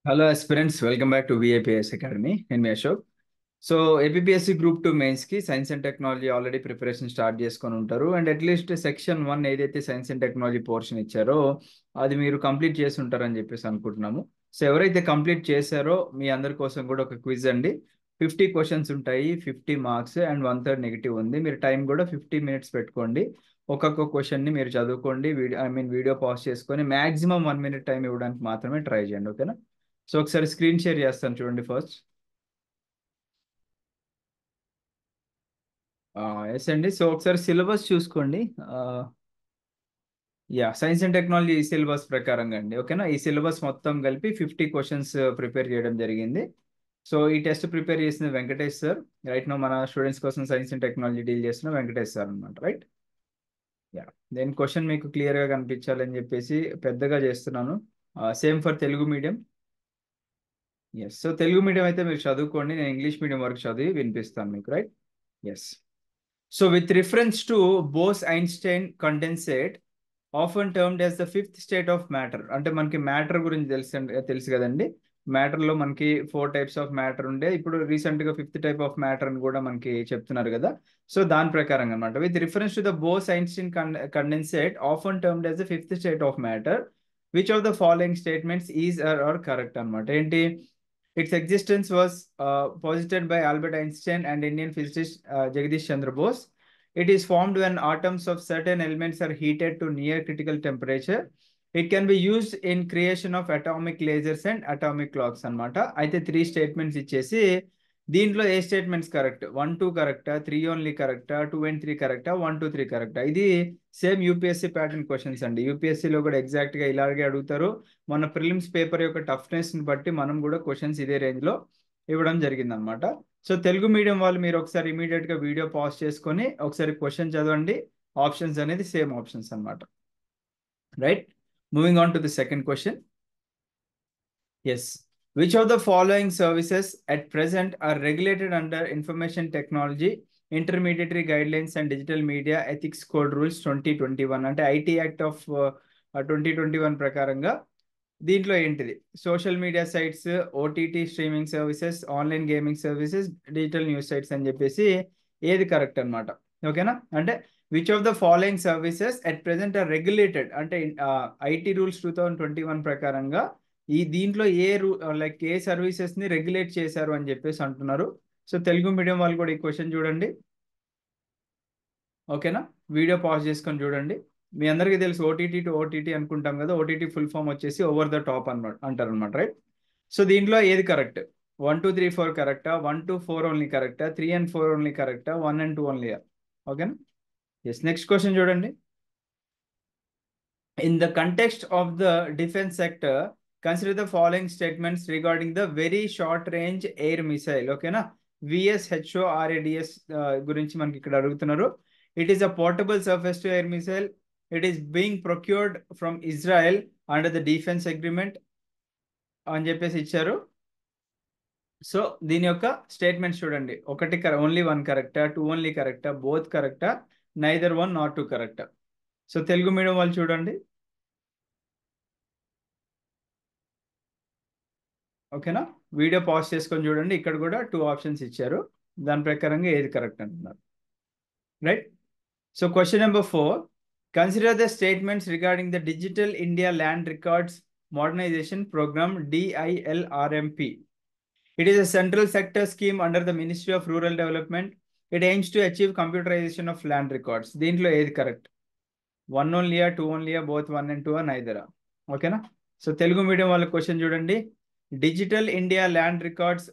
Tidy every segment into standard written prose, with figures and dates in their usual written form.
Hello aspirants, welcome back to VIPS Academy. నేను మీ Ashok. So APSC group 2 మెయిన్స్కి science and technology already preparation start చేసుకొని ఉంటారు. And at least section 1 ఏదైతే science and technology portion ఇచ్చారో అది మీరు కంప్లీట్ చేసి ఉంటారని చెప్పేసి అనుకుంటున్నాము. సో ఎవరైతే కంప్లీట్ చేశారో మీ అందరి కోసం కూడా ఒక క్విజ్ అండి. 50 క్వశ్చన్స్ ఉంటాయి, 50 మార్క్స్ అండ్ 1/3 నెగిటివ్ ఉంది. మీరు టైం కూడా 50 మినిట్స్ పెట్టుకోండి. ఒక్కొక్క క్వశ్చన్ని మీరు చదువుకోండి, వీడియో పాజ్ చేసుకొని మాక్సిమం 1 మినిట్ టైం ఇవ్వడానికి మాత్రమే ట్రై చేయండి. ఓకేనా? సో ఒకసారి స్క్రీన్ షేర్ చేస్తాను చూడండి ఫస్ట్. ఎస్ అండి. సో ఒకసారి సిలబస్ చూసుకోండి. సైన్స్ అండ్ టెక్నాలజీ ఈ సిలబస్ ప్రకారంగా అండి. ఓకేనా? ఈ సిలబస్ మొత్తం కలిపి 50 క్వశ్చన్స్ ప్రిపేర్ చేయడం జరిగింది. సో ఈ టెస్ట్ ప్రిపేర్ చేసిన వెంకటేష్ సార్. రైట్ నో మన స్టూడెంట్స్ కోసం సైన్స్ అండ్ టెక్నాలజీ డీల్ చేస్తున్న వెంకటేష్ సార్ అనమాట. రైట్? యా. దెన్ క్వశ్చన్ మీకు క్లియర్గా కనిపించాలని చెప్పేసి పెద్దగా చేస్తున్నాను. Same for Telugu medium. Yes. So Telugu medium అయితే మీరు చదువుకోండి, నేను ఇంగ్లీష్ మీడియం వరకు చదివి వినిపిస్తాను మీకు. Right? Yes. So with reference to Bose-Einstein condensate, often termed as the fifth state of matter. అంటే మనకి మ్యాటర్ గురించి తెలుసు కదండి. మ్యాటర్ లో మనకి 4 టైప్స్ ఆఫ్ మ్యాటర్ ఉండే, ఇప్పుడు రీసెంట్ గా 5th టైప్ ఆఫ్ మ్యాటర్ అని కూడా మనకి చెప్తున్నారు కదా. సో దాని ప్రకారం అనమాట, with reference to the Bose-Einstein condensate, often termed as the fifth state of matter, which of the following statements is or correct అనమాట. ఏంటి? Its existence was posited by Albert Einstein and Indian physicist Jagadish Chandra Bose. It is formed when atoms of certain elements are heated to near critical temperature. It can be used in creation of atomic lasers and atomic clocks అన్నమాట. అయితే 3 statements ఇచ్చేసి దీంట్లో ఏ statements correct? 1 2 కరెక్టా, 3 only కరెక్టా, 2 and 3 కరెక్టా, 1 2 3 కరెక్టా? ఇది same UPSC pattern questions అండి. యూపీఎస్సీలో కూడా ఎగ్జాక్ట్ గా ఇలాగే అడుగుతారు. మన ప్రిలిమ్స్ పేపర్ యొక్క టఫ్నెస్ ని బట్టి మనం కూడా క్వశ్చన్స్ ఇదే రేంజ్ లో ఇవ్వడం జరిగింది అనమాట. సో తెలుగు మీడియం వాళ్ళు మీరు ఒకసారి ఇమీడియట్ గా వీడియో పాజ్ చేసుకొని ఒకసారి క్వశ్చన్ చదవండి. ఆప్షన్స్ అనేది సేమ్ ఆప్షన్స్ అనమాట. Right? Moving on to the second question. Yes. Which of the following services at present are regulated under Information Technology, Intermediary Guidelines and Digital Media Ethics Code Rules 2021? అంటే IT act of 2021 ప్రకారంగా దీంట్లో ఏంటిది? Social media sites, OTT streaming services, online gaming services, digital news sites అని చెప్పేసి ఏది correct అనమాట. ఓకేనా? అంటే which of the following services at present are regulated, అంటే ఐటీ రూల్స్ 2021 ప్రకారంగా దీంట్లో ఏ సర్వీసెస్ ని రెగ్యులేట్ చేశారు అని చెప్పేసి అంటున్నారు. సో తెలుగు మీడియం వాళ్ళు కూడా ఈ క్వశ్చన్ చూడండి. ఓకేనా? వీడియో పాజ్ చేసుకొని చూడండి. మీ అందరికీ తెలుసు ఓటీటీ టు ఓటీటీ అనుకుంటాం కదా. ఓటీటీ ఫుల్ ఫామ్ వచ్చేసి ఓవర్ ద టాప్ అనమాట అంటారు అనమాట. రైట్? సో దీంట్లో ఏది కరెక్ట్? 1 2 3 4 కరెక్టా, 1 2 4 ఓన్లీ కరెక్టా, 3 and 4 ఓన్లీ కరెక్టా, 1 and 2 ఓన్లీ? ఓకేనా? ఎస్. నెక్స్ట్ క్వశ్చన్ చూడండి. In the context of the defense sector, consider the following statements regarding the very short range air missile. ఓకేనా? VSHORADS గురించి మనకి ఇక్కడ అడుగుతున్నారు. It is a portable surface to air missile. It is being procured from Israel under the defense agreement అని చెప్పేసి ఇచ్చారు. So దీని యొక్క స్టేట్మెంట్స్ చూడండి. ఒకటి ఓన్లీ 1 కరెక్టా, 2 ఓన్లీ కరెక్టా, బోత్ కరెక్టా, నైదర్ 1 నాట్ 2 కరెక్టా? సో తెలుగు మీడియం వాళ్ళు చూడండి. ఓకేనా? వీడియో పాజ్ చేసుకొని చూడండి. ఇక్కడ కూడా 2 ఆప్షన్స్ ఇచ్చారు, దాని ప్రకారంగా ఏది కరెక్ట్ అంటున్నారు. Right? So question number 4. Consider the statements regarding the digital India land records modernisation programme DILRMP. It is a central sector scheme under the Ministry of Rural Development. It aims to achieve computerization of land records. దీంట్లో ఏది correct? 1 ఓన్లీయా, 2 ఓన్లీయా, both 1 and 2 నైదరా? ఓకేనా? So Telugu medium వాళ్ళ question చూడండి. Digital India land records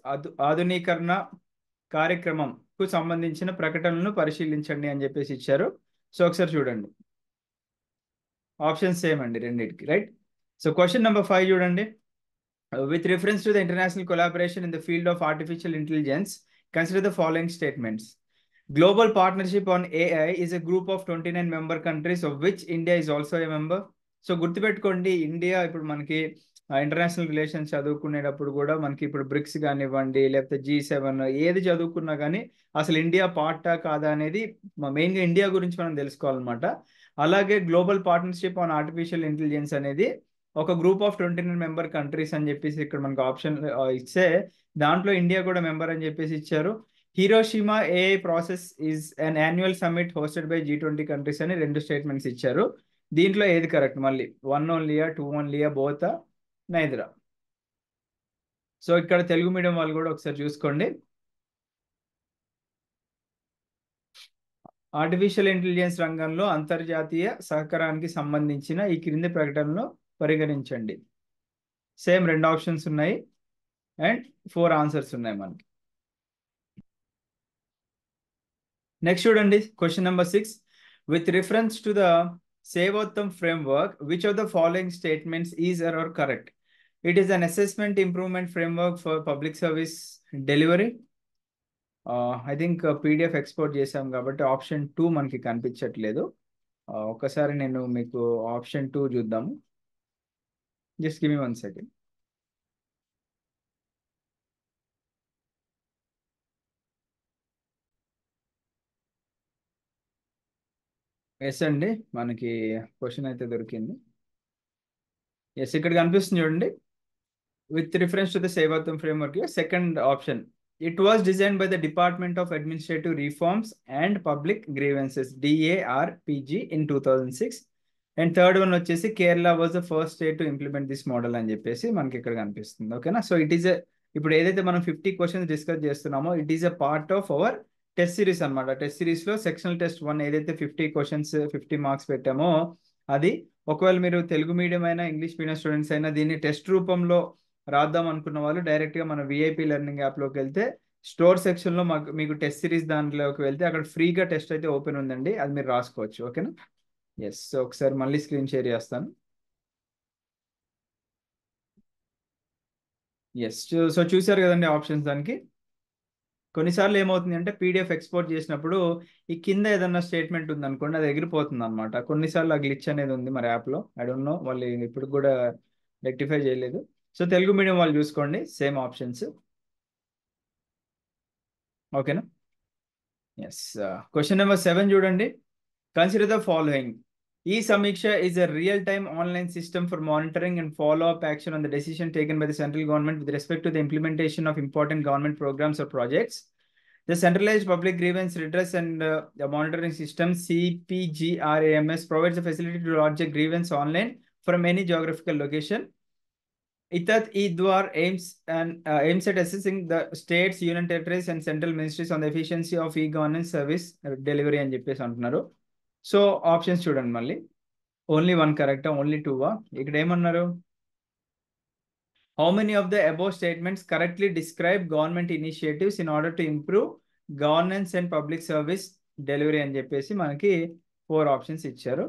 ఆధునీకరణ కార్యక్రమంకు సంబంధించిన ప్రకటనలను పరిశీలించండి అని చెప్పేసి ఇచ్చారు. సో ఒకసారి చూడండి. ఆప్షన్ సేమ్ అండి రెండింటికి. రైట్? సో క్వశ్చన్ నెంబర్ 5 చూడండి. With reference to the international collaboration in the field of artificial intelligence, consider the following statements. Global Partnership on AI is a group of 29 member countries, of which India is also a member. So గుర్తుపెట్టుకోండి, India ఇప్పుడు మనకి international relations చదువుకునేటప్పుడు కూడా మనకి ఇప్పుడు bricks కానివ్వండి, లేకపోతే G7 ఏది చదువుకున్నా కానీ అసలు ఇండియా పార్టా కాదా అనేది మెయిన్గా ఇండియా గురించి మనం తెలుసుకోవాలన్నమాట. అలాగే global partnership on artificial intelligence అనేది ఒక గ్రూప్ ఆఫ్ 29 మెంబర్ కంట్రీస్ అని చెప్పేసి ఇక్కడ మనకు ఆప్షన్ ఇస్తే దాంట్లో ఇండియా కూడా మెంబర్ అని చెప్పేసి ఇచ్చారు. Hiroshima AI process is an annual summit hosted by G20 countries అని 2 స్టేట్మెంట్స్ ఇచ్చారు. దీంట్లో ఏది కరెక్ట్? మళ్ళీ 1 ఓన్లీయా, 2 ఓన్లీయా, బోతా, నైదరా? సో ఇక్కడ తెలుగు మీడియం వాళ్ళు కూడా ఒకసారి చూసుకోండి. ఆర్టిఫిషియల్ ఇంటెలిజెన్స్ రంగంలో అంతర్జాతీయ సహకారానికి సంబంధించిన ఈ క్రింది ప్రకటనలో పరిగణించండి. సేమ్ 2 ఆప్షన్స్ ఉన్నాయి అండ్ 4 ఆన్సర్స్ ఉన్నాయి మనకి. నెక్స్ట్ చూడండి, question number 6. With reference to the Sevottam framework, which of the following statements is are correct? It is an assessment improvement framework for public service delivery. I think PDF export చేసాం కాబట్టి option 2 మనకి కనిపించట్లేదు. ఒకసారి నేను మీకు option 2 చూద్దాము. Just give me 1 second. Yes అండి, మనకి క్వశ్చన్ అయితే దొరికింది. ఎస్, ఇక్కడ కనిపిస్తుంది చూడండి. With reference to the Sevottam framework, second option. It was design by the department of administrative reforms and public grievances DARPG in 2006. And third one వచ్చేసి Kerala was the first state to implement this model అని చెప్పేసి మనకి ఇక్కడ కనిపిస్తుంది. ఓకేనా? So it is ఇప్పుడు ఏదైతే మనం 50 క్వశ్చన్స్ డిస్కస్ చేస్తున్నామో it is a part of our test series అనమాట. టెస్ట్ సిరీస్ లో సెక్షనల్ టెస్ట్ 1 ఏదైతే 50 క్వశ్చన్స్ 50 మార్క్స్ పెట్టామో అది, ఒకవేళ మీరు తెలుగు మీడియం అయినా ఇంగ్లీష్ మీడియం స్టూడెంట్స్ అయినా దీన్ని టెస్ట్ రూపంలో రాద్దాం అనుకున్న వాళ్ళు డైరెక్ట్ గా మన విఐపి లెర్నింగ్ యాప్ లోకి వెళ్తే స్టోర్ సెక్షన్ లో మీకు టెస్ట్ సిరీస్ దాంట్లోకి వెళ్తే అక్కడ ఫ్రీగా టెస్ట్ అయితే ఓపెన్ ఉందండి, అది మీరు రాసుకోవచ్చు. ఓకేనా? ఎస్, ఒకసారి మళ్ళీ స్క్రీన్ షేర్ చేస్తాను. ఎస్, సో చూసారు కదండి ఆప్షన్స్. దానికి కొన్నిసార్లు ఏమవుతుంది అంటే పీడిఎఫ్ ఎక్స్పోర్ట్ చేసినప్పుడు ఈ కింద ఏదన్నా స్టేట్మెంట్ ఉంది అనుకోండి, అది ఎగిరిపోతుంది అనమాట. కొన్నిసార్లు ఆ గ్లిచ్ అనేది ఉంది మరి యాప్లో. ఐ డోంట్ నో, వాళ్ళు ఇప్పుడు కూడా రెక్టిఫై చేయలేదు. సో తెలుగు మీడియం వాళ్ళు చూసుకోండి, సేమ్ ఆప్షన్స్. ఓకేనా? ఎస్, క్వశ్చన్ నెంబర్ 7 చూడండి. Consider the following. E-Samiksha is a real-time online system for monitoring and follow-up action on the decision taken by the central government with respect to the implementation of important government programs or projects. The centralized public grievance redress and the monitoring system CPGRAMS provides the facility to lodge a grievance online from any geographical location. ITAT E-Dwar aims at assessing the states, union territories and central ministries on the efficiency of e-governance service delivery అని చెప్పేసి అంటున్నారు. So options చూడండి మళ్ళీ. Only 1 కరెక్టా, only 2వా? ఇక్కడ ఏమన్నారు? How many of the above statements correctly describe government initiatives in order to improve governance and public service delivery అని చెప్పేసి మనకి 4 ఆప్షన్స్ ఇచ్చారు.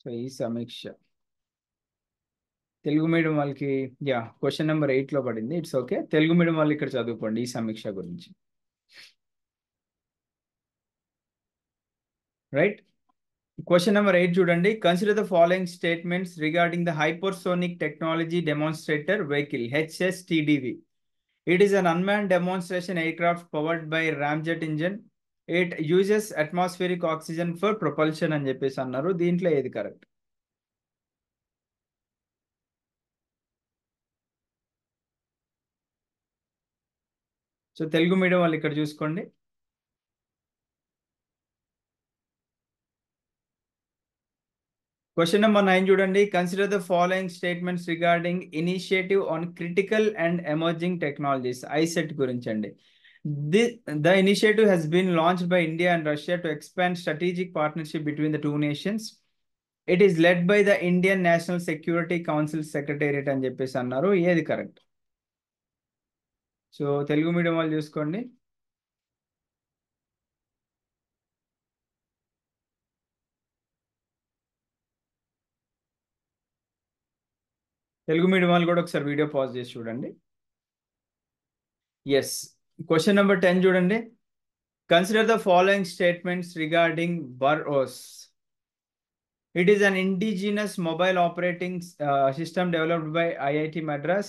సో ఈ సమీక్ష తెలుగు మీడియం వాళ్ళకి క్వశ్చన్ నెంబర్ 8లో పడింది. ఇట్స్ ఓకే, తెలుగు మీడియం వాళ్ళు ఇక్కడ చదువుకోండి ఈ సమీక్ష గురించి. రైట్, క్వశ్చన్ నెంబర్ 8 చూడండి. Consider the following statements regarding the hypersonic technology demonstrator vehicle HSTDV. It is an unmanned demonstration aircraft powered by Ramjet engine. It uses atmospheric oxygen for propulsion అని చెప్పేసి అన్నారు. దీంట్లో ఏది కరెక్ట్? సో తెలుగు మీడియం వాళ్ళు ఇక్కడ చూసుకోండి. Question number 9 చూడండి. Consider the following statements regarding initiative on critical and emerging technologies, ICET గురించి అండి. The initiative has been launched by India and Russia to expand strategic partnership between the two nations. It is led by the Indian National Security Council Secretariat అని చెప్పేసి అన్నారు. ఏది correct? So Telugu medium వాళ్ళు చూసుకోండి. Telugu medium వాళ్ళు కూడా ఒకసారి video pause చేసి చూడండి. ఎస్, క్వశ్చన్ నెంబర్ 10 చూడండి. Consider the following statements regarding burrows. It is an indigenous mobile operating system developed by IIT Madras.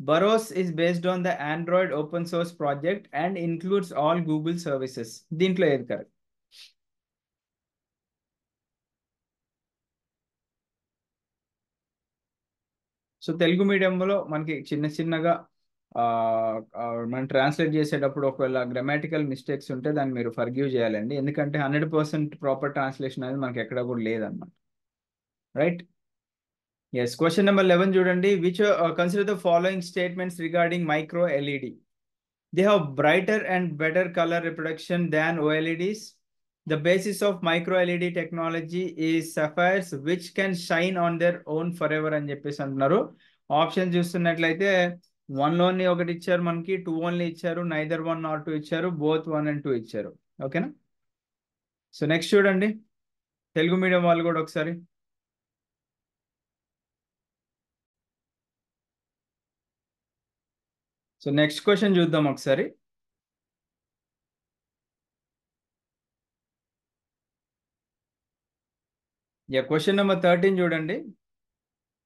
Burrows is based on the Android open source project and includes all Google services. దీంట్లో ఏది correct? So Telugu మీడియంలో మనకి చిన్న చిన్నగా మనం translate చేసేటప్పుడు ఒకవేళ grammatical mistakes ఉంటే దాన్ని మీరు ఫర్గివ్ చేయాలండి, ఎందుకంటే 100% ప్రాపర్ ట్రాన్స్లేషన్ అనేది మనకి ఎక్కడ కూడా లేదన్నమాట. రైట్. ఎస్, క్వశ్చన్ నెంబర్ 11 చూడండి. Which consider the following statements regarding micro LED. They have brighter and better color reproduction than OLEDs. The basis of micro LED technology is sapphires which can shine on their own forever అని చెప్పేసి అంటున్నారు. Option చూస్తున్నట్లయితే 1 లోని ఒకటి ఇచ్చారు, మనకి 2 only ఇచ్చారు, neither 1 not 2 ఇచ్చారు, బోత్ 1 and 2 ఇచ్చారు. ఓకేనా? సో నెక్స్ట్ చూడండి, తెలుగు మీడియం వాళ్ళు కూడా ఒకసారి. సో నెక్స్ట్ క్వశ్చన్ చూద్దాం ఒకసారి. క్వశ్చన్ నెంబర్ 13 చూడండి.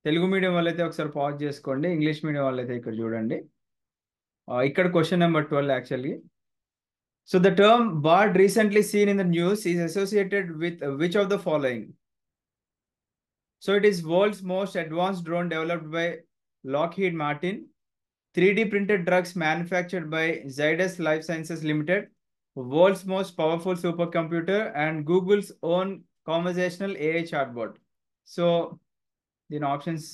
తెలుగు మీడియం వాళ్ళైతే ఒకసారి పాజ్ చేసుకోండి, ఇంగ్లీష్ మీడియం వాళ్ళైతే ఇక్కడ చూడండి. ఇక్కడ question number 12 actually. So the term board recently seen in the news is associated with which of the following? So it is world's most advanced drone developed by Lockheed Martin, 3D printed drugs manufactured by Zydus Life Sciences Limited, world's most powerful supercomputer, and Google's own conversational AI chatbot. So దీని options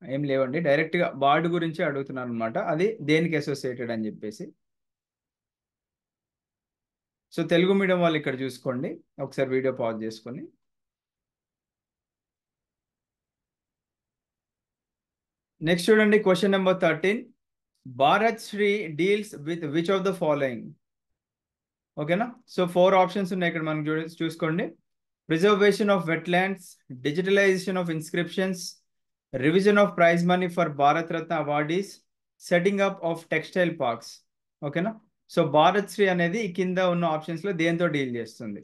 ఏం లేవండి, డైరెక్ట్గా board గురించి అడుగుతున్నాను అనమాట, అది దేనికి associated అని చెప్పేసి. సో తెలుగు మీడియం వాళ్ళు ఇక్కడ చూసుకోండి, ఒకసారి వీడియో పాజ్ చేసుకొని. నెక్స్ట్ చూడండి, question number 13. Bharat Shri deals with which of the following? ఓకేనా? సో 4 ఆప్షన్స్ ఉన్నాయి ఇక్కడ మనం చూసుకోండి. Preservation of wetlands, digitalisation of inscriptions, revision of prize money for Bharat Ratna awardees, setting up of textile parks. ఓకేనా? సో భారత్ శ్రీ అనేది ఈ కింద ఉన్న ఆప్షన్స్ లో దేంతో డీల్ చేస్తుంది?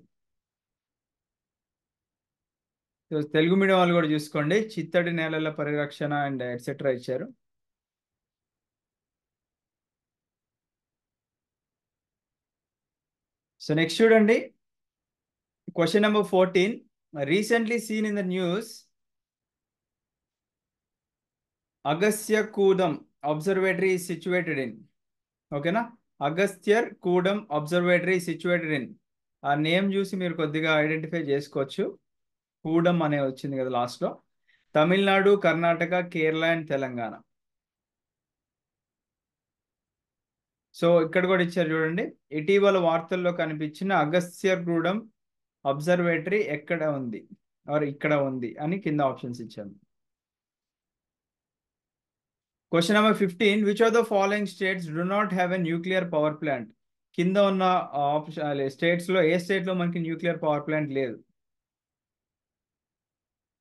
సో తెలుగు మీడియం వాళ్ళు కూడా చూసుకోండి, చిత్తడి నేలల పరిరక్షణ అండ్ ఎట్సెట్రా ఇచ్చారు. సో నెక్స్ట్ చూడండి, question number 14. Recently seen in the news Agastya Koodam observatory is situated in. ఓకేనా? Agastyar Koodam observatory situated in. ఆ నేమ్ చూసి మీరు కొద్దిగా ఐడెంటిఫై చేసుకోవచ్చు. కూడం అనే వచ్చింది కదా లాస్ట్ లో. తమిళనాడు, కర్ణాటక, కేరళ అండ్ తెలంగాణ. సో ఇక్కడ కూడా ఇచ్చారు చూడండి, ఇటీవల వార్తల్లో కనిపించిన అగస్త్యర్గూడెం అబ్జర్వేటరీ ఎక్కడ ఉంది ఆర్ ఇక్కడ ఉంది అని కింద ఆప్షన్స్ ఇచ్చాను. Question number 15. Which of the following states do not have a nuclear power plant? కింద ఉన్న ఆప్షన్ స్టేట్స్ లో ఏ స్టేట్ లో మనకి న్యూక్లియర్ పవర్ ప్లాంట్ లేదు?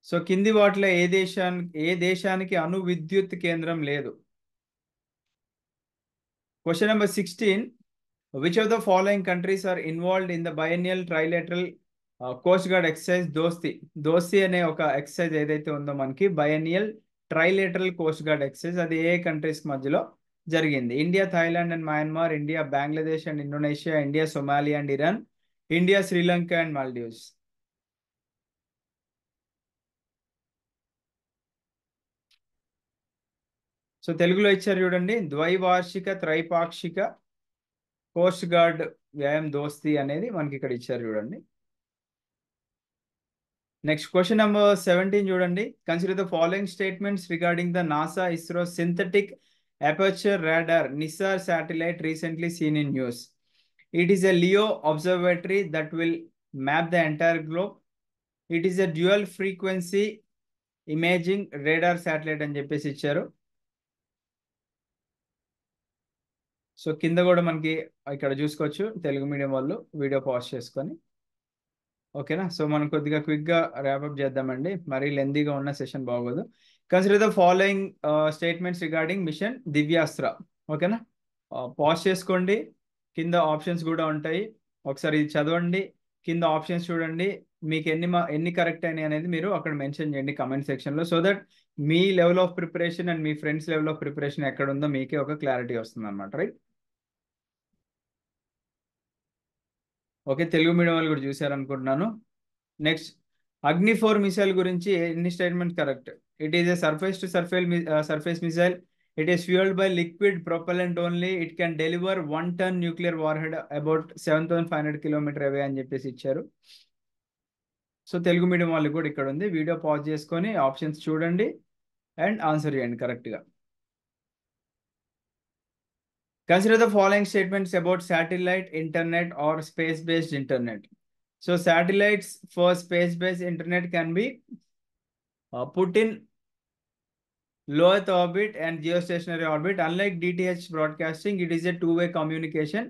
సో కింది వాటిలో ఏ దేశానికి అణు విద్యుత్ కేంద్రం లేదు? Question number 16. Which of the following countries are involved in the biennial trilateral Coast Guard exercise దోస్తి? దోస్తి అనే ఒక ఎక్సర్సైజ్ ఏదైతే ఉందో మనకి బైఎనియల్ ట్రైలేటరల్ కోస్ట్ గార్డ్ ఎక్సర్సైజ్, అది ఏ కంట్రీస్ మధ్యలో జరిగింది? India, Thailand and Myanmar, India, Bangladesh and Indonesia, India, Somalia and Iran, India, Sri Lanka and Maldives. So తెలుగులో ఇచ్చారు చూడండి, ద్వైవార్షిక త్రైపాక్షిక కోస్ట్ గార్డ్ వ్యాయామ్ దోస్తి అనేది మనకి ఇక్కడ ఇచ్చారు చూడండి. నెక్స్ట్ క్వశ్చన్ నెంబర్ 17 చూడండి. Consider the following statements regarding the NASA ISRO synthetic aperture radar Nisar satellite recently seen in news. It is a Leo observatory that will map the entire globe. It is a dual frequency imaging radar satellite అని చెప్పేసి ఇచ్చారు. So కింద కూడా మనకి ఇక్కడ చూసుకోవచ్చు, Telugu medium వాళ్ళు video pause చేసుకొని. ఓకేనా? సో మనం కొద్దిగా క్విక్గా ర్యాపప్ చేద్దామండి, మరీ లెందీగా ఉన్న సెషన్ బాగోదు. Consider the following statements regarding mission Divyastra. ఓకేనా? పాజ్ చేసుకోండి, కింద ఆప్షన్స్ కూడా ఉంటాయి, ఒకసారి ఇది చదవండి, కింద ఆప్షన్స్ చూడండి, మీకు ఎన్ని కరెక్ట్ అయినాయి అనేది మీరు అక్కడ మెన్షన్ చేయండి కమెంట్ సెక్షన్లో, so that me level of preparation and me friends level of preparation ఎక్కడ ఉందో మీకే ఒక క్లారిటీ వస్తుంది అనమాట, రైట్? ఓకే, తెలుగు మీడియం వాళ్ళు కూడా చూసారనుకుంటున్నాను. నెక్స్ట్, అగ్ని 4 మిసైల్ గురించి ఎన్ని statement correct? It is a surface to surface missile. It is fuelled by liquid propellant only. It can deliver 1 ton nuclear warhead about 7,500 kilometre away అని చెప్పేసి ఇచ్చారు. So Telugu medium వాళ్ళు కూడా ఇక్కడ ఉంది. వీడియో పాజ్ చేసుకొని ఆప్షన్స్ చూడండి and answer చేయండి కరెక్ట్గా. Consider the following statements about satellite internet or space-based internet. So satellites for space-based internet can be put in low Earth orbit and geostationary orbit. Unlike DTH broadcasting, it is a two-way communication.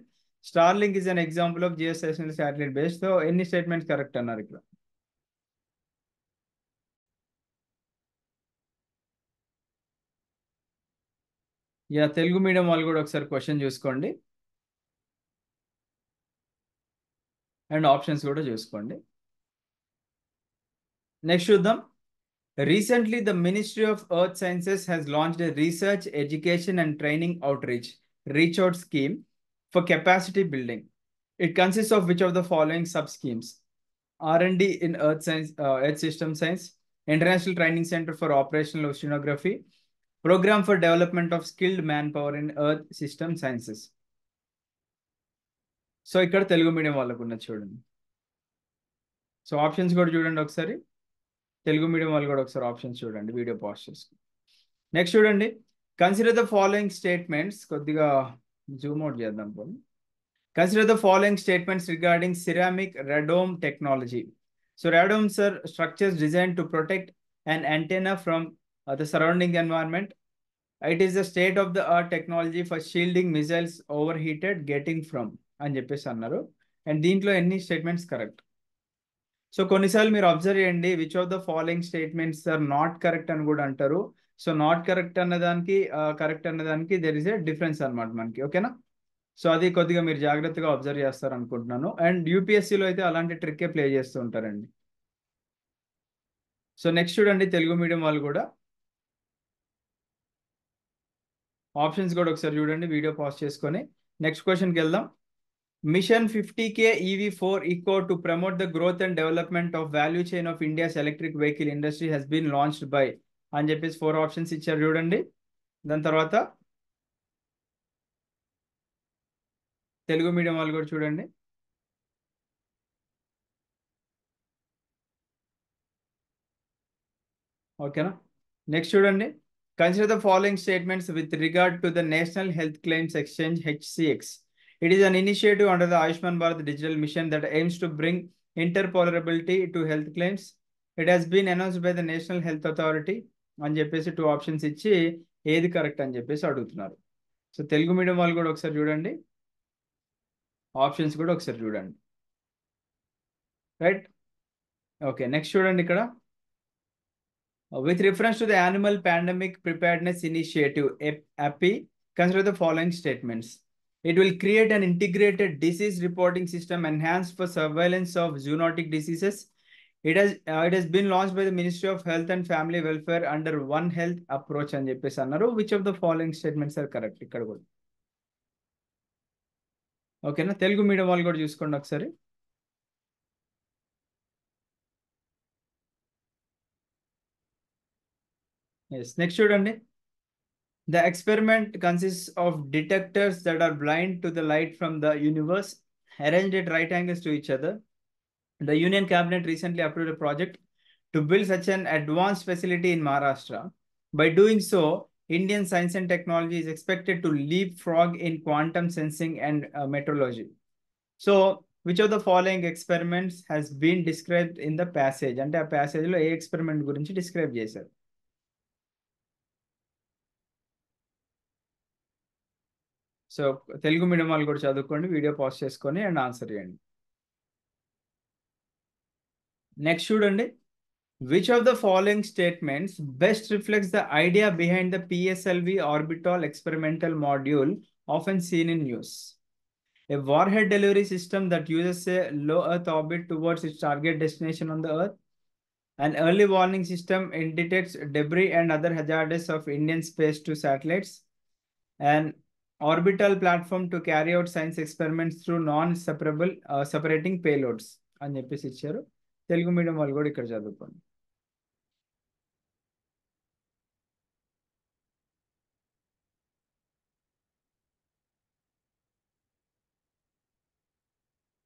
Starlink is an example of geostationary satellite based. So any statements correct అన్నారు ఇక్కడ. Yeah, Telugu medium వాళ్ళు కూడా ఒకసారి question చూసుకోండి and options కూడా చూసుకోండి. Next చూద్దాం. Recently, the Ministry of Earth Sciences has launched a research, education, and training outreach reach out scheme for capacity building. It consists of which of the following sub-schemes? R&D in Earth Science, Earth System Science, International Training Center for Operational Oceanography, Program for Development of Skilled Manpower in Earth System Sciences. So ఇక్కడ Telugu medium వాళ్ళకు ఉన్నది చూడండి. So options కూడా చూడండి ఒకసారి. Telugu medium వాళ్ళు కూడా ఒకసారి ఆప్షన్స్ చూడండి, వీడియో పాజ్ చేసుకుని. నెక్స్ట్ చూడండి. కన్సిడర్ ద ఫాలోయింగ్ స్టేట్మెంట్స్, కొద్దిగా జూమ్ అవుట్ చేద్దాం పోనీ. Consider the following statements regarding ceramic radome technology. So radomes are structures designed to protect an antenna from the surrounding environment. It is the state of the art technology for shielding missiles overheated getting from అని చెప్పేసి అన్నారు. And దీంట్లో ఎన్ని statements correct? So కొన్నిసార్లు మీరు observe చేయండి, which of the following statements are not correct అని కూడా అంటారు. సో నాట్ కరెక్ట్ అన్నదానికి కరెక్ట్ అన్నదానికి దెర్ ఇస్ ఏ డిఫరెన్స్ అనమాట మనకి, ఓకేనా? సో అది కొద్దిగా మీరు జాగ్రత్తగా అబ్జర్వ్ చేస్తారు అనుకుంటున్నాను. అండ్ యూపీఎస్సీలో అయితే అలాంటి ట్రిక్కే ప్లే చేస్తూ ఉంటారండి. సో నెక్స్ట్ చూడండి, తెలుగు మీడియం వాళ్ళు కూడా ఆప్షన్స్ కూడా ఒకసారి చూడండి, వీడియో పాజ్ చేసుకొని. నెక్స్ట్ క్వశ్చన్కి వెళ్దాం. Mission 50K EV4 Eco to promote the growth and development of value chain of India's electric vehicle industry has been launched by అని చెప్పేసి 4 ఆప్షన్స్ ఇచ్చారు చూడండి. దాని తర్వాత తెలుగు మీడియం వాళ్ళు కూడా చూడండి. ఓకేనా? నెక్స్ట్ చూడండి. Consider the following statements with regard to the national health claims exchange HCX. It is an initiative under the Ayushman Bharat digital mission that aims to bring interoperability to health claims. It has been announced by the National Health Authority అని చెప్పేసి 2 options ఇచ్చి ఏది correct అని చెప్పేసి అడుగుతున్నారు. So Telugu medium వాళ్ళు కూడా ఒకసారి చూడండి, ఆప్షన్స్ కూడా ఒకసారి చూడండి, రైట్? ఓకే, నెక్స్ట్ చూడండి ఇక్కడ. With reference to the Animal Pandemic Preparedness Initiative, API, consider the following statements. It will create an integrated disease reporting system enhanced for surveillance of zoonotic diseases. It has been launched by the Ministry of Health and Family Welfare under One Health approach అని చెప్పేసి అన్నారు. Which of the following statements are correct? ఇక్కడ కూడా ఓకేనా? Telugu medium వాళ్ళు కూడా చూసుకోండి ఒకసారి. నెక్స్ట్ చూడండి. The experiment consists of detectors that are blind to the light from the universe, arranged at right angles to each other. The Union Cabinet recently approved a project to build such an advanced facility in Maharashtra. By doing so, Indian science and technology is expected to leapfrog in quantum sensing and meteorology. So, which of the following experiments has been described in the passage? అంటే ఆ passage లో ఏ experiment గురించి describe చేశారు? So Telugu medium వాళ్ళు కూడా చదువుకోండి, video pause చేసుకొని and answer చేయండి. నెక్స్ట్ చూడండి. Which of the following statements best reflects the idea behind the PSLV orbital experimental module often seen in use? A warhead delivery system that uses a low Earth orbit towards its target destination on the Earth. An early warning system detects debris and other hazards of Indian space to satellites. An orbital platform to carry out science experiments through non-separable separating payloads అని చెప్పేసి ఇచ్చారు. Telugu medium వాళ్ళు కూడా ఇక్కడ చదువుకోండి.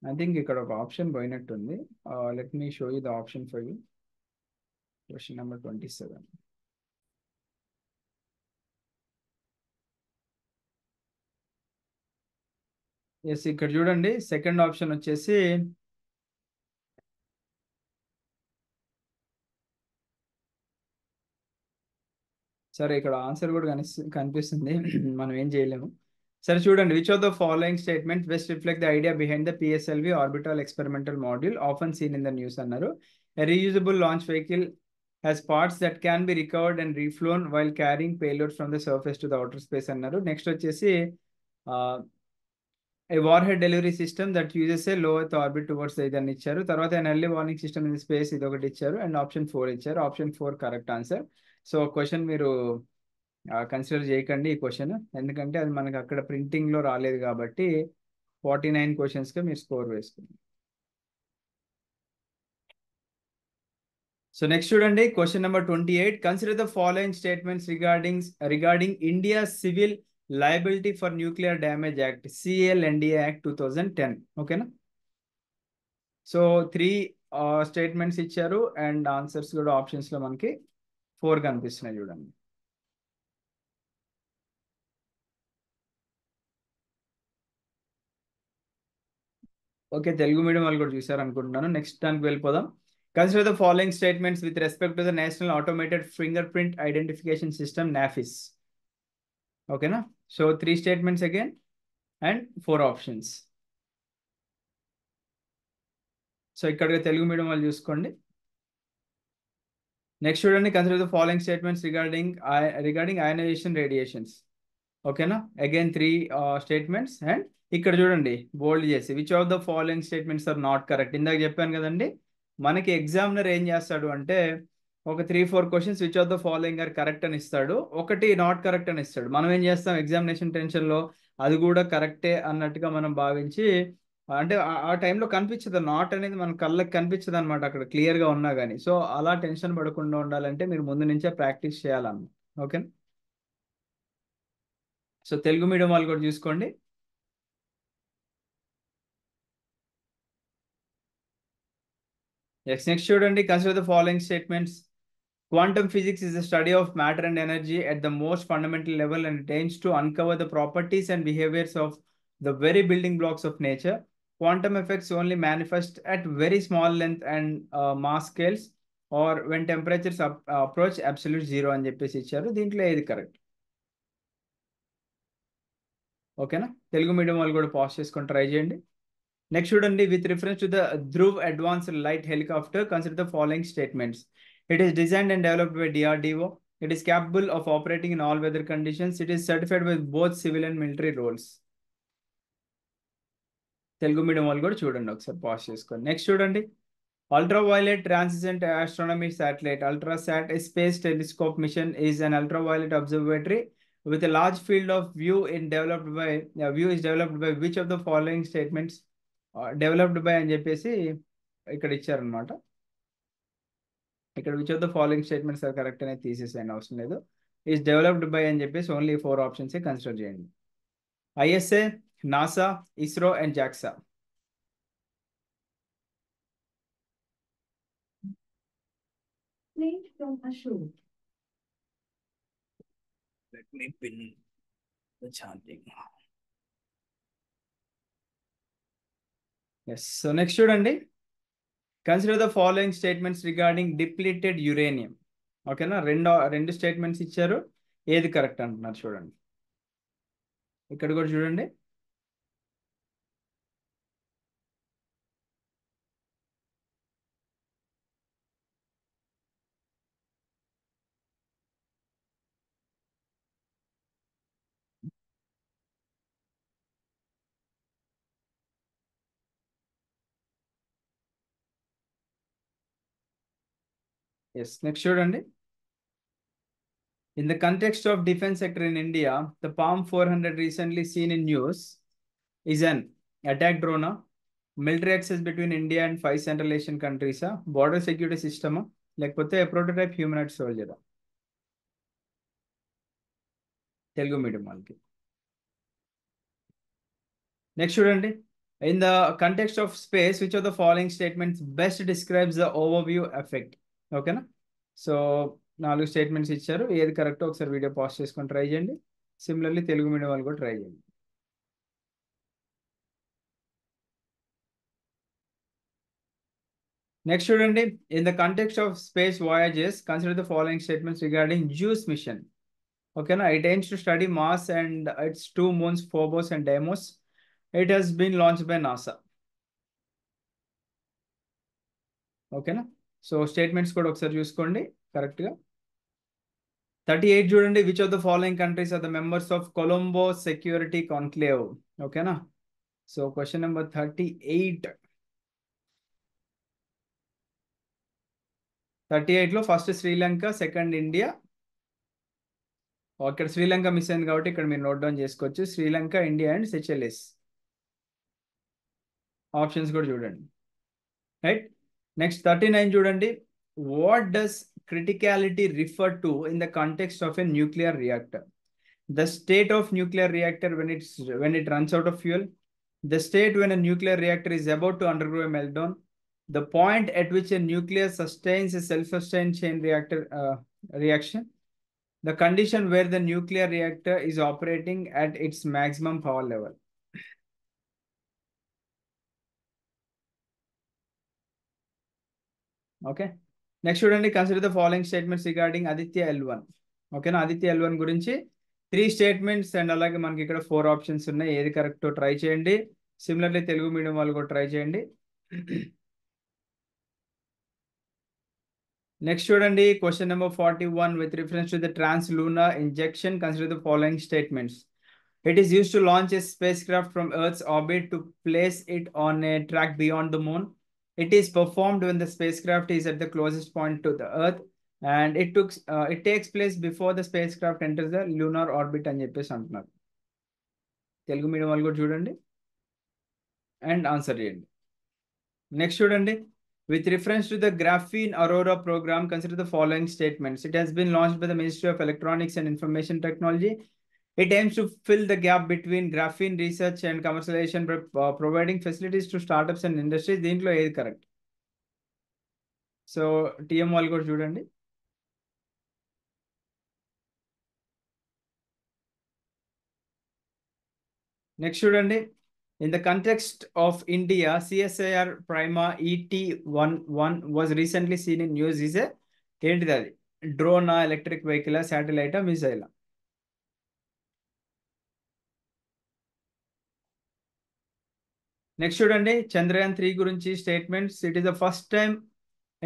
I think ఇక్కడ ఒక option పోయినట్టుంది. Let me show you the option for you. Question number 27. Yes, ఇక్కడ చూడండి సెకండ్ ఆప్షన్ వచ్చేసి సరే ఇక్కడ ఆన్సర్ కూడా కనిపిస్తుంది. మనం ఏం చేయలేము. సరే చూడండి, which of the following statement best reflect the idea behind the PSLV orbital experimental module often seen in the news అన్నారు. A reusable launch vehicle has parts that can be recovered and reflown while carrying payload from the surface to the outer space అన్నారు. Next వచ్చేసి a warhead delivery system that uses a low earth orbit towards ఇదని ఇచ్చారు. తర్వాత an early warning system in space ఇది ఒకటి ఇచ్చారు. And option 4 ఇచ్చారు. Option 4 correct answer. So question మీరు కన్సిడర్ చేయకండి ఈ క్వశ్చన్, ఎందుకంటే అది మనకి అక్కడ ప్రింటింగ్ లో రాలేదు కాబట్టి 49 క్వశ్చన్స్ కి మీరు స్కోర్ వేసుకుంది. సో నెక్స్ట్ చూడండి, question number 28. Consider the following statements regarding India civil liability for nuclear damage act CLNDA act 2010. ఓకేనా? సో 3 స్టేట్మెంట్స్ ఇచ్చారు అండ్ ఆన్సర్స్ కూడా ఆప్షన్స్ లో మనకి 4 కనిపిస్తున్నాయి చూడండి. ఓకే, తెలుగు మీడియం వాళ్ళు కూడా చూసారు అనుకుంటున్నాను. నెక్స్ట్ దానికి వెళ్ళిపోదాం. Consider the following statements with respect to the national automated fingerprint identification system NAFIS. ఓకేనా? So 3 statements again and 4 options. So ఇక్కడ తెలుగు మీడియం వాళ్ళు చూసుకోండి. నెక్స్ట్ చూడండి, consider the following statements regarding ionisation radiations. ఓకేనా? Again 3 statements and ఇక్కడ చూడండి bold చేసి which of the following statements are not correct. ఇందాక చెప్పాను కదండి, మనకి ఎగ్జామినర్ ఏం చేస్తాడు అంటే ఒక 3-4 questions which of the following are correct అని ఇస్తాడు, ఒకటి నాట్ కరెక్ట్ అని ఇస్తాడు. మనం ఏం చేస్తాం ఎగ్జామినేషన్ టెన్షన్ లో అది కూడా కరెక్టే అన్నట్టుగా మనం భావించి, అంటే ఆ టైంలో కనిపించదు, నాట్ అనేది మన కళ్ళకి కనిపించదు అనమాట అక్కడ క్లియర్ గా ఉన్నా కానీ. సో అలా టెన్షన్ పడకుండా ఉండాలంటే మీరు ముందు నుంచే ప్రాక్టీస్ చేయాలన్న. ఓకే, సో తెలుగు మీడియం వాళ్ళు కూడా చూసుకోండి. నెక్స్ట్ చూడండి, consider the following statements. Quantum physics is the study of matter and energy at the most fundamental level and it aims to uncover the properties and behaviors of the very building blocks of nature. Quantum effects only manifest at very small length and mass scales or when temperatures approach absolute zero అని చెప్పేసి ఇచ్చారు. దీంట్లో ఏది correct? ఓకేనా? Telugu medium వాళ్ళు కూడా pass చేసుకొని try చేయండి. నెక్స్ట్ చూడండి, with reference to the Dhruv advanced light helicopter consider the following statements. It is designed and developed by DRDO. It is capable of operating in all weather conditions. It is certified with both civil and military roles. Telugu medium వాళ్ళు కూడా చూడండి, ఒకసారి pass చేసుకోండి. Next చూడండి, ultraviolet transient astronomy satellite ultrasat a space telescope mission is an ultraviolet observatory with a large field of view is developed by which of the following statements developed by అని చెప్పేసి ఇక్కడ ఇచ్చారనమాట. ఇక్కడ which of the following statements are correct అనేది తీసేసేయండి, అవసరం లేదు. Is developed by అని చెప్పేసి ఓన్లీ 4 ఆప్షన్స్ కన్సిడర్ చేయండి. ISA, NASA, ISRO అండ్ JAXA. Let me pin the charging. Yes, so next చూడండి, consider the following statements regarding depleted uranium. ఓకేనా? రెండు స్టేట్మెంట్స్ ఇచ్చారు, ఏది కరెక్ట్ అంటున్నారు చూడండి. ఇక్కడ కూడా చూడండి, ఎస్, నెక్స్ట్ చూడండి. In the context of defense sector in India, the Palm 400 recently seen in news is an attack drone, military access between India and 5 Central Asian countries, border security system, లేకపోతే prototype humanoid soldier. Telugu medium వాళ్ళకి. Next చూడండి. In the context of space, which of the following statements best describes the overview effect? ఓకేనా? So 4 statements ఇచ్చారు, ఏది కరెక్టో ఒకసారి video pause చేసుకొని try చేయండి. సిమిలర్లీ తెలుగు మీడియం వాళ్ళు కూడా ట్రై చేయండి. నెక్స్ట్ చూడండి. In the context of space voyages, consider the following statements regarding JUICE mission. ఓకేనా? It aims to study Mars and its 2 moons, Phobos and Deimos. It has been launched by NASA. ఓకేనా? So statements కూడా ఒకసారి చూసుకోండి కరెక్ట్గా. 38 చూడండి. Which of the following countries are the members of Colombo security conclave? ఓకేనా? So question number 38లో first Sri Lanka, second India. ఇక్కడ Sri Lanka miss అయింది కాబట్టి ఇక్కడ మీరు నోట్ డౌన్ చేసుకోవచ్చు. Sri Lanka, India and Seychelles. Options కూడా చూడండి. రైట్. నెక్స్ట్ 39 చూడండి. What does criticality refer to in the context of a nuclear reactor? The state of nuclear reactor when it runs out of fuel, the state when a nuclear reactor is about to undergo a meltdown, the point at which a nucleus sustains a self-sustained chain reaction, the condition where the nuclear reactor is operating at its maximum power level. Okay. Next చూడండి. Consider the following statements regarding Aditya L1. ఓకేనా? Aditya L1 గురించి 3 statements and అలాగే మనకి ఇక్కడ 4 options ఉన్నాయి, ఏది కరెక్టో try చేయండి. సిమిలర్లీ తెలుగు మీడియం వాళ్ళు కూడా ట్రై చేయండి. నెక్స్ట్ చూడండి. Question number 41 with reference to the translunar injection, consider the following statements. It is used to launch a spacecraft from Earth's orbit to place it on a track beyond the moon. It is performed when the spacecraft is at the closest point to the Earth, and it takes place before the spacecraft enters the lunar orbit అని చెప్పేసి అంటున్నారు. Telugu medium వాళ్ళు కూడా చూడండి and answer చేయండి. Next చూడండి. With reference to the Graphene Aurora program, consider the following statements. It has been launched by the Ministry of Electronics and Information Technology. It aims to fill the gap between graphene research and commercialization by providing facilities to startups and industries. దీంట్లో ఏది correct? So TM వాళ్ళు కూడా చూడండి. Next చూడండి. In the context of India, CSIR Prima ET11 was recently seen in news. Is ఏంటిది అది? డ్రోనా, electric vehicle, శాటిలైటా, మిసైలా? Next చూడండి. చంద్రయాన్ 3 గురించి statements. It is the first time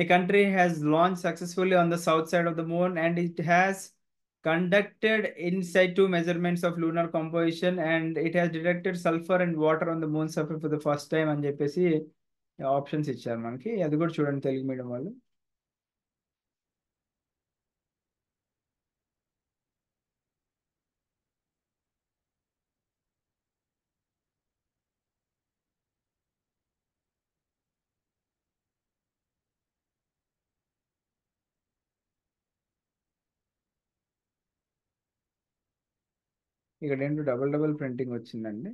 a country has launched successfully on the south side of the moon, and it has conducted in situ measurements of lunar composition, and it has detected sulfur and water on the moon surface for the first time అని చెప్పేసి options ఇచ్చారు మనకి. అది కూడా చూడండి Telugu medium వాళ్ళు. ఇక్కడ ఏంటో డబుల్ ప్రింటింగ్ వచ్చిందండి.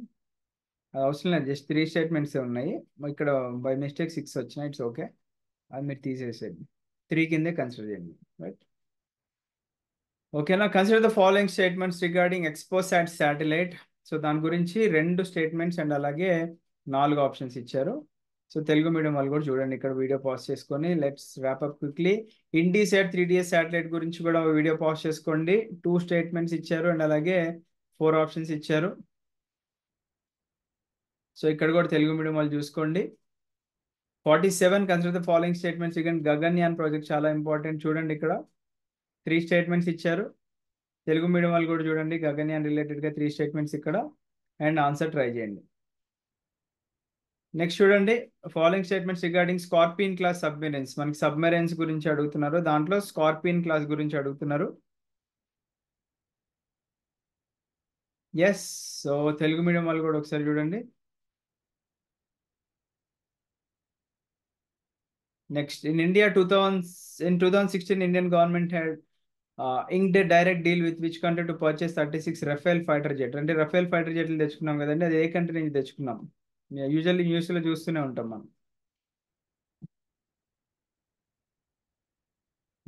అది అవసరం లేదు, జస్ట్ 3 స్టేట్మెంట్స్ ఉన్నాయి. ఇక్కడ బై మిస్టేక్ 6 వచ్చినాయి. ఇట్స్ ఓకే, అది మీరు తీసేసేయండి. 3 కిందే కన్సిడర్ చేయండి. రైట్. ఓకేనా? Consider the following statements regarding XPoSat satellite. So దాని గురించి 2 స్టేట్మెంట్స్ అండ్ అలాగే 4 ఆప్షన్స్ ఇచ్చారు. సో తెలుగు మీడియం వాళ్ళు కూడా చూడండి. ఇక్కడ వీడియో పాజ్ చేసుకొని let's wrap up quickly. INSAT 3DS satellite గురించి కూడా వీడియో పాజ్ చేసుకోండి. 2 స్టేట్మెంట్స్ ఇచ్చారు అండ్ అలాగే 4 ఆప్షన్స్ ఇచ్చారు. సో ఇక్కడ కూడా తెలుగు మీడియం వాళ్ళు చూసుకోండి. 47 consider the following statements regarding Gaganyaan project, చాలా ఇంపార్టెంట్. చూడండి ఇక్కడ 3 స్టేట్మెంట్స్ ఇచ్చారు. తెలుగు మీడియం వాళ్ళు కూడా చూడండి. గగన్యాన్ రిలేటెడ్గా 3 స్టేట్మెంట్స్ ఇక్కడ అండ్ ఆన్సర్ ట్రై చేయండి. నెక్స్ట్ చూడండి, following statements regarding scorpion class submarines. మనకి సబ్మెరైన్స్ గురించి అడుగుతున్నారు, దాంట్లో స్కార్పియన్ క్లాస్ గురించి అడుగుతున్నారు. ఎస్. సో తెలుగు మీడియం వాళ్ళు కూడా ఒకసారి చూడండి. Next, in India 2016 Indian government had inked a direct deal with which country to purchase 36 Rafale fighter jet. అంటే రఫేల్ ఫైటర్ జెట్లు తెచ్చుకున్నాం కదండి, అది ఏ కంట్రీ నుంచి తెచ్చుకున్నాం? యూజువల్లీ న్యూస్లో చూస్తూనే ఉంటాం మనం.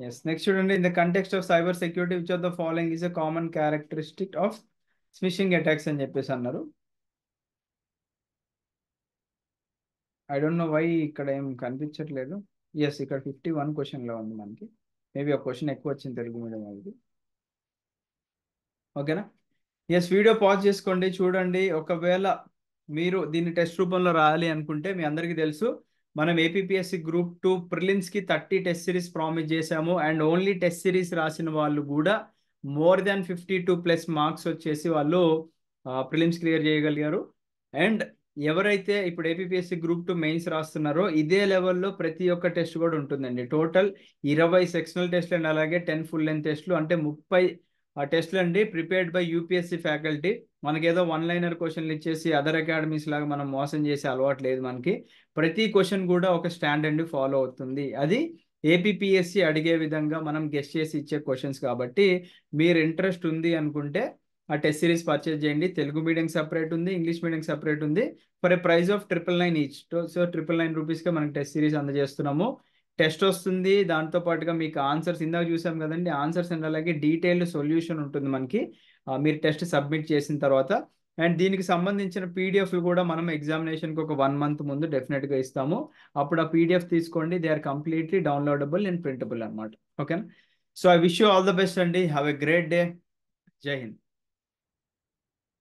ఎస్. నెక్స్ట్ చూడండి, in the context of cyber security which of the following is a common characteristic of smishing attacks అని చెప్పేసి అన్నారు. ఐ డోంట్ నో వై ఇక్కడ ఏం కనిపించట్లేదు. ఎస్, ఇక్కడ 51 క్వశ్చన్లో ఉంది మనకి. మేబీ ఒక క్వశ్చన్ ఎక్కువ వచ్చింది తెలుగు మీడియం వాళ్ళకి. ఓకేనా? ఎస్, వీడియో పాజ్ చేసుకోండి, చూడండి. ఒకవేళ మీరు దీన్ని టెస్ట్ రూపంలో రాయాలి అనుకుంటే, మీ అందరికీ తెలుసు మనం APSC group 2 ప్రిలిమ్స్కి 30 test series promise చేశాము. అండ్ ఓన్లీ టెస్ట్ సిరీస్ రాసిన వాళ్ళు కూడా మోర్ దాన్ 52+ మార్క్స్ వచ్చేసి వాళ్ళు ప్రిలిమ్స్ క్లియర్ చేయగలిగారు. అండ్ ఎవరైతే ఇప్పుడు ఏపీఎస్సి గ్రూప్ 2 మెయిన్స్ రాస్తున్నారో ఇదే లెవెల్లో ప్రతి ఒక్క టెస్ట్ కూడా ఉంటుందండి. టోటల్ 20 సెక్షనల్ టెస్ట్లు అండ్ అలాగే 10 ఫుల్ లెంత్ టెస్ట్లు, అంటే 30 టెస్ట్లు అండి, ప్రిపేర్డ్ బై యూపీఎస్సి ఫ్యాకల్టీ. మనకేదో వన్ లైనర్ క్వశ్చన్లు ఇచ్చేసి అదర్ అకాడమీస్ లాగా మనం మోసం చేసే అలవాటు లేదు మనకి. ప్రతి క్వశ్చన్ కూడా ఒక స్టాండర్డ్ ఫాలో అవుతుంది. అది ఏపీఎస్సి అడిగే విధంగా మనం గెస్ట్ చేసి ఇచ్చే క్వశ్చన్స్ కాబట్టి, మీరు ఇంట్రెస్ట్ ఉంది అనుకుంటే ఆ టెస్ట్ సిరీస్ పర్చేజ్ చేయండి. తెలుగు మీడియం సపరేట్ ఉంది, ఇంగ్లీష్ మీడియం సపరేట్ ఉంది. For a price of 999 each. So 999 రూపీస్కే మనకి టెస్ట్ సిరీస్ అందజేస్తున్నాము. టెస్ట్ వస్తుంది, దాంతో పాటుగా మీకు ఆన్సర్స్ ఇందాక చూసాం కదండి, ఆన్సర్స్ అండ్ అలాగే డీటెయిల్డ్ సొల్యూషన్ ఉంటుంది మనకి మీరు టెస్ట్ సబ్మిట్ చేసిన తర్వాత. అండ్ దీనికి సంబంధించిన పీడిఎఫ్లు కూడా మనం ఎగ్జామినేషన్కి ఒక 1 మంత్ ముందు డెఫినెట్గా ఇస్తాము. అప్పుడు ఆ పీడిఎఫ్ తీసుకోండి, they are completely downloadable and printable అనమాట. ఓకేనా? So I wish you all the best అండి. Have a great day. Jai Hind.